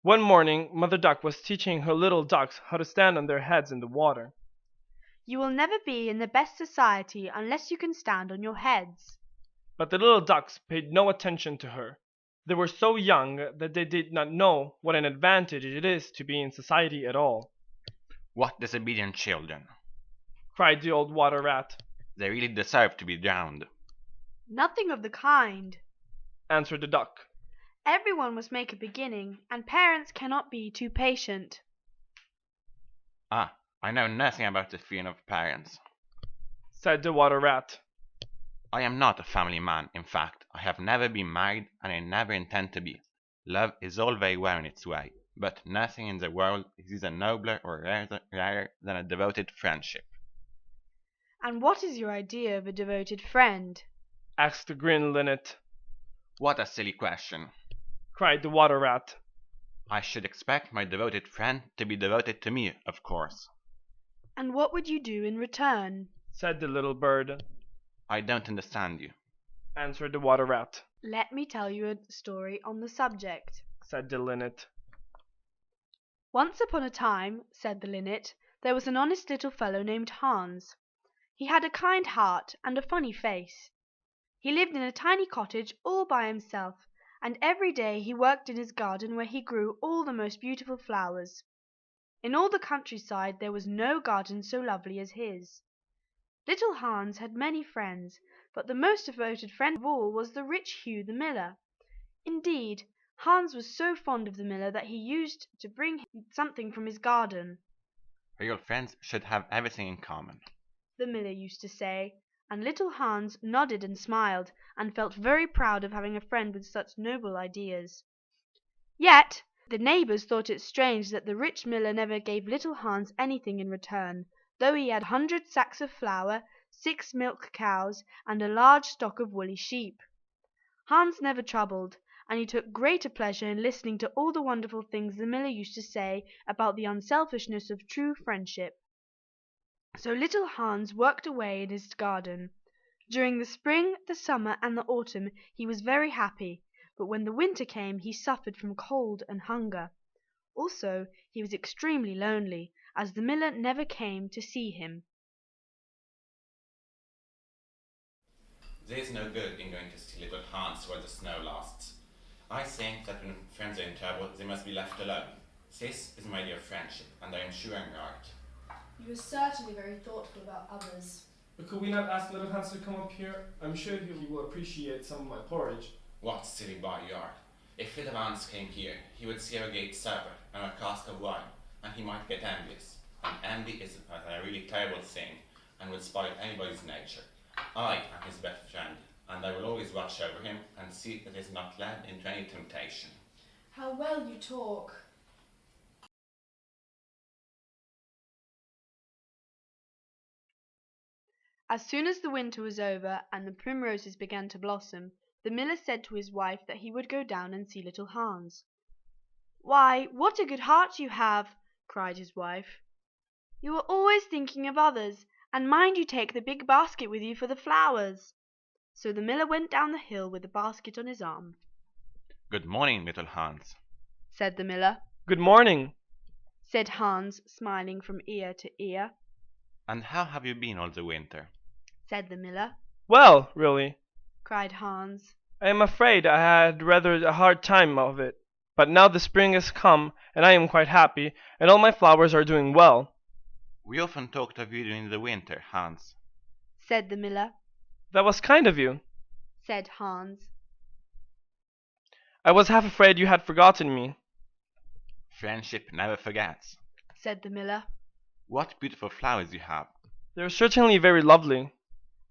One morning Mother Duck was teaching her little ducks how to stand on their heads in the water. You will never be in the best society unless you can stand on your heads. But the little ducks paid no attention to her. They were so young that they did not know what an advantage it is to be in society at all. What disobedient children! Cried the old water rat. They really deserve to be drowned. Nothing of the kind, answered the duck. Everyone must make a beginning, and parents cannot be too patient. Ah, I know nothing about the feeling of parents, said the water rat. I am not a family man. In fact, I have never been married, and I never intend to be. Love is all very well in its way, but nothing in the world is either nobler or rarer than a devoted friendship. And what is your idea of a devoted friend? asked the green linnet. What a silly question, cried the water rat. I should expect my devoted friend to be devoted to me, of course. And what would you do in return? said the little bird. I don't understand you, answered the water rat. Let me tell you a story on the subject, said the linnet. Once upon a time, said the linnet, there was an honest little fellow named Hans. He had a kind heart and a funny face. He lived in a tiny cottage all by himself, and every day he worked in his garden where he grew all the most beautiful flowers. In all the countryside there was no garden so lovely as his. Little Hans had many friends, but the most devoted friend of all was the rich Hugh the miller. Indeed, Hans was so fond of the miller that he used to bring him something from his garden. Real friends should have everything in common, the miller used to say, and little Hans nodded and smiled, and felt very proud of having a friend with such noble ideas. Yet the neighbours thought it strange that the rich miller never gave little Hans anything in return, though he had 100 sacks of flour, 6 milk cows, and a large stock of woolly sheep. Hans never troubled, and he took greater pleasure in listening to all the wonderful things the miller used to say about the unselfishness of true friendship. So little Hans worked away in his garden. During the spring, the summer, and the autumn he was very happy, but when the winter came he suffered from cold and hunger. Also he was extremely lonely, as the miller never came to see him. There is no good in going to see little Hans while the snow lasts. I think that when friends are in trouble, they must be left alone. This is my idea of friendship, and I am sure I'm right. You are certainly very thoughtful about others. But could we not ask little Hans to come up here? I'm sure he will appreciate some of my porridge. What silly boy you are. If little Hans came here, he would see our gate supper and our cask of wine, and he might get envious. And envy is a really terrible thing, and will spoil anybody's nature. I am his best friend, and I will always watch over him and see that he is not led into any temptation. How well you talk. As soon as the winter was over and the primroses began to blossom, the miller said to his wife that he would go down and see little Hans. "Why, what a good heart you have!" cried his wife. "You are always thinking of others, and mind you take the big basket with you for the flowers." So the miller went down the hill with the basket on his arm. Good morning, little Hans, said the miller. Good morning, said Hans, smiling from ear to ear. And how have you been all the winter? said the miller. Well, really, cried Hans. I am afraid I had rather a hard time of it, but now the spring has come, and I am quite happy, and all my flowers are doing well. We often talked of you during the winter, Hans, said the miller. That was kind of you, said Hans. I was half afraid you had forgotten me. Friendship never forgets, said the miller. What beautiful flowers you have. They are certainly very lovely,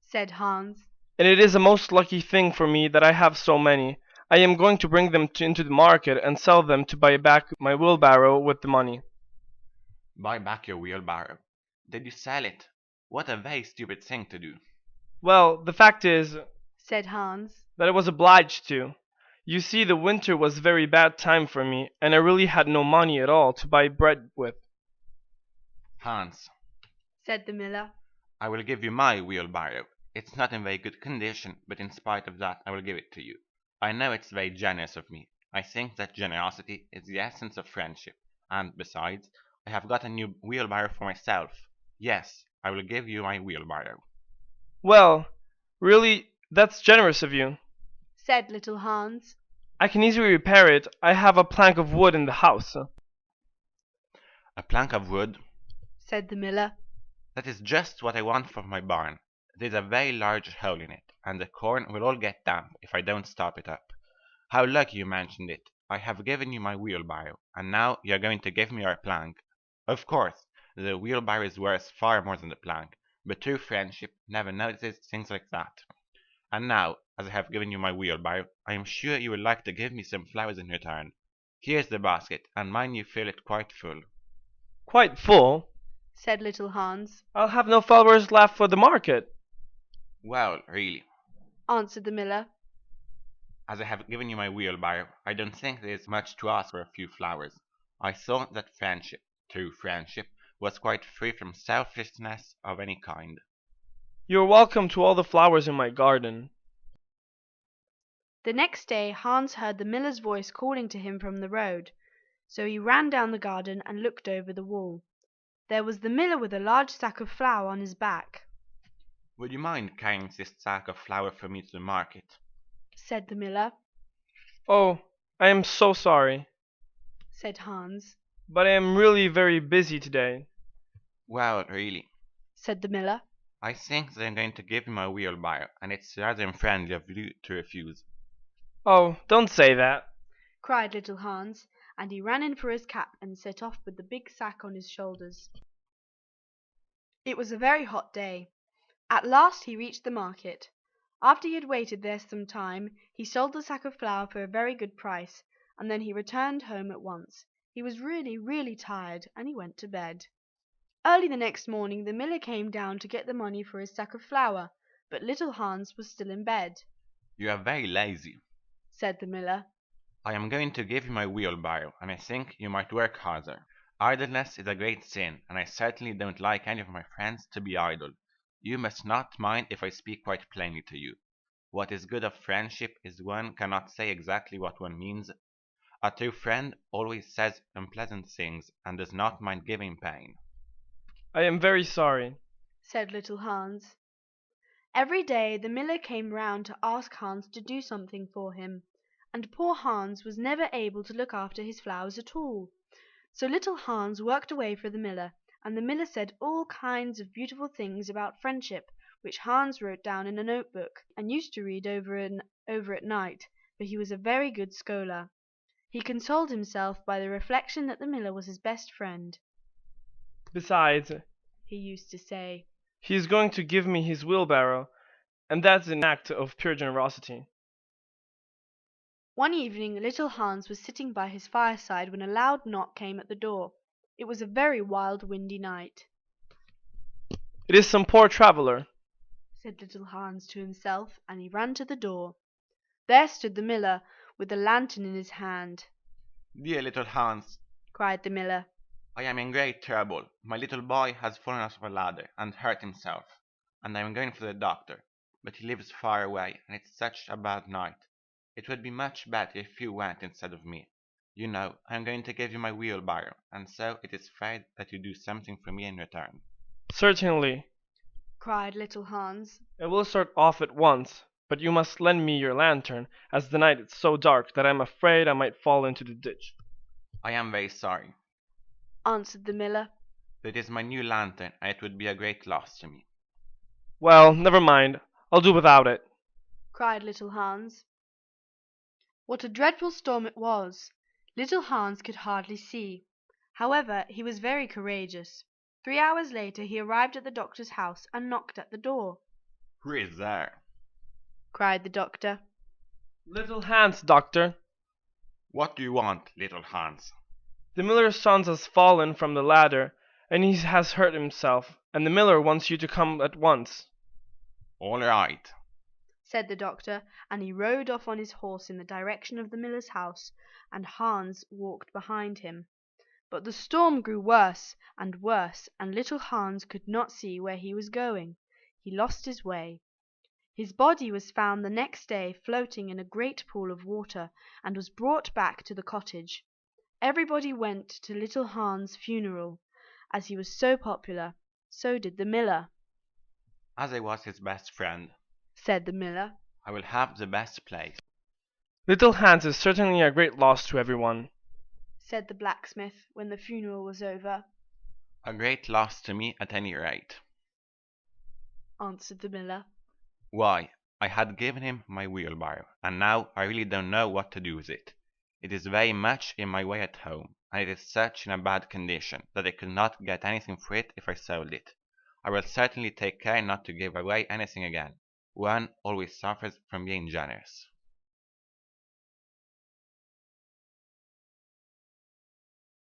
said Hans. And it is a most lucky thing for me that I have so many. I am going to bring them into the market and sell them to buy back my wheelbarrow with the money. Buy back your wheelbarrow? Did you sell it? What a very stupid thing to do. Well, the fact is, said Hans, that I was obliged to. You see, the winter was a very bad time for me, and I really had no money at all to buy bread with. Hans, said the miller, I will give you my wheelbarrow. It's not in very good condition, but in spite of that I will give it to you. I know it's very generous of me. I think that generosity is the essence of friendship, and besides, I have got a new wheelbarrow for myself. Yes, I will give you my wheelbarrow. Well, really, that's generous of you. said little Hans. I can easily repair it. I have a plank of wood in the house. A plank of wood? said the miller. That is just what I want for my barn. There is a very large hole in it, and the corn will all get damp if I don't stop it up. How lucky you mentioned it. I have given you my wheelbarrow, and now you are going to give me your plank. Of course, the wheelbarrow is worth far more than the plank, but true friendship never notices things like that. And now, as I have given you my wheelbarrow, I am sure you would like to give me some flowers in return. Here's the basket, and mind you fill it quite full. Quite full? said little Hans. I'll have no flowers left for the market. Well, really, answered the miller. as I have given you my wheelbarrow, I don't think there is much to ask for a few flowers. I thought that friendship, true friendship, was quite free from selfishness of any kind. You're welcome to all the flowers in my garden. The next day Hans heard the miller's voice calling to him from the road, so he ran down the garden and looked over the wall. There was the miller with a large sack of flour on his back. Would you mind carrying this sack of flour for me to the market? said the miller. Oh, I am so sorry, said Hans. but I am really very busy today. Well, really, said the miller. I think that I'm going to give you my wheelbarrow, and it's rather unfriendly of you to refuse. Oh, don't say that, cried little Hans, and he ran in for his cap and set off with the big sack on his shoulders. It was a very hot day. At last he reached the market. After he had waited there some time, he sold the sack of flour for a very good price, and then he returned home at once. He was really, really tired, and he went to bed. Early the next morning the miller came down to get the money for his sack of flour, but little Hans was still in bed. You are very lazy, said the miller. I am going to give you my wheelbarrow, and I think you might work harder. Idleness is a great sin, and I certainly don't like any of my friends to be idle. You must not mind if I speak quite plainly to you. What is good of friendship is one cannot say exactly what one means. A true friend always says unpleasant things and does not mind giving pain. I am very sorry, said little Hans. Every day the miller came round to ask Hans to do something for him, and poor Hans was never able to look after his flowers at all. So little Hans worked away for the miller, and the miller said all kinds of beautiful things about friendship, which Hans wrote down in a notebook, and used to read over at night, for he was a very good scholar. He consoled himself by the reflection that the miller was his best friend. Besides, he used to say, he is going to give me his wheelbarrow, and that's an act of pure generosity. One evening little Hans was sitting by his fireside when a loud knock came at the door. It was a very wild, windy night. It is some poor traveller, said little Hans to himself, and he ran to the door. There stood the miller, with a lantern in his hand. Dear little Hans, cried the miller, I am in great trouble. My little boy has fallen off a ladder and hurt himself, and I am going for the doctor, but he lives far away, and it's such a bad night. It would be much better if you went instead of me. You know, I am going to give you my wheelbarrow, and so it is fair that you do something for me in return. Certainly, cried little Hans. I will start off at once, but you must lend me your lantern, as the night is so dark that I am afraid I might fall into the ditch. I am very sorry, answered the miller. It is my new lantern, and it would be a great loss to me. Well, never mind, I'll do without it, cried little Hans. What a dreadful storm it was! Little Hans could hardly see. However, he was very courageous. 3 hours later he arrived at the doctor's house and knocked at the door. Who is there? cried the doctor. Little Hans, doctor. What do you want, little Hans? The miller's son has fallen from the ladder, and he has hurt himself, and the miller wants you to come at once. All right, said the doctor, and he rode off on his horse in the direction of the miller's house, and Hans walked behind him. But the storm grew worse, and little Hans could not see where he was going. He lost his way. His body was found the next day floating in a great pool of water, and was brought back to the cottage. Everybody went to little Hans' funeral. As he was so popular, so did the miller. As I was his best friend, Said the miller. I will have the best place. Little Hans is certainly a great loss to everyone, Said the blacksmith when the funeral was over. A great loss to me at any rate. Answered the miller. Why, I had given him my wheelbarrow, and now I really don't know what to do with it. It is very much in my way at home, and it is such in a bad condition that I could not get anything for it if I sold it. I will certainly take care not to give away anything again. One always suffers from being generous.